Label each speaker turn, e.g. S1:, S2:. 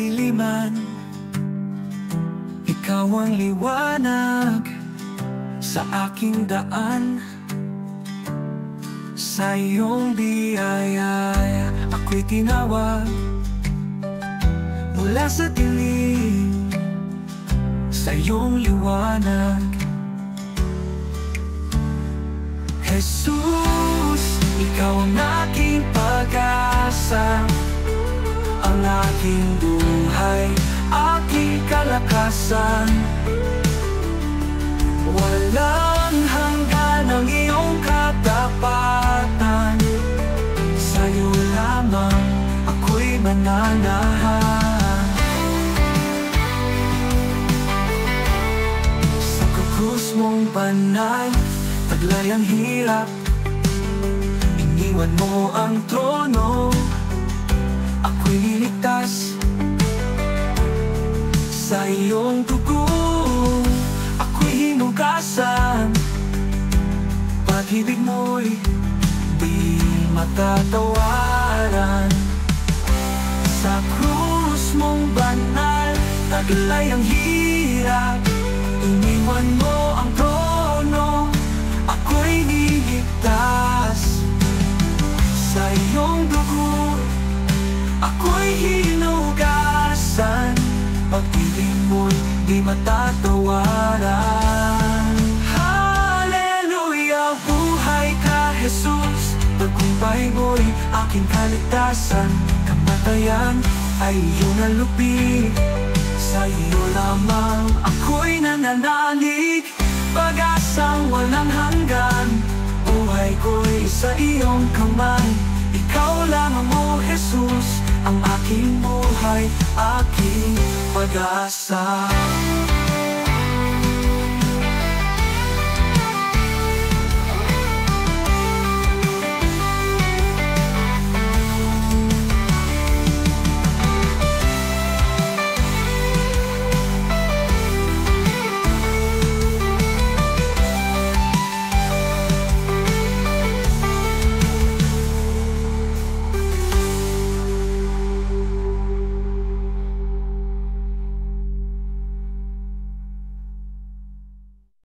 S1: kadiliman. Ikaw ang liwanag sa aking daan. Sa iyong biyaya ako'y tinawag mula sa dilim, sa iyong liwanag. Jesus, ikaw ang aking pag-asa, ang aking buhay, aking kalakasan. Walang hanggan ang iyong katapatan, sa'yo lamang ako'y mananahan. Sa krus mong banal, taglay ang hirap, iniwan mo ang trono, ako'y niligtas. Sa iyong dugo ako'y hinugasan, pag-ibig mo'y di matatawaran. Sa krus mong banal, taglay ang hirap, iniwan mo ang trono, ako'y niligtas. Sa iyong dugo ako'y hinugasan, pag-ibig mo'y di matatawaran. Hallelujah, buhay ka Jesus, tagumpay mo'y aking kaligtasan. Kamatayan ay iyong nalupig, sa iyo lamang ako'y nananalig. Pag-asang walang hanggan, buhay ko'y sa iyong kamay. Ikaw lamang mo Jesus, ang aking buhay, aking pag-asa.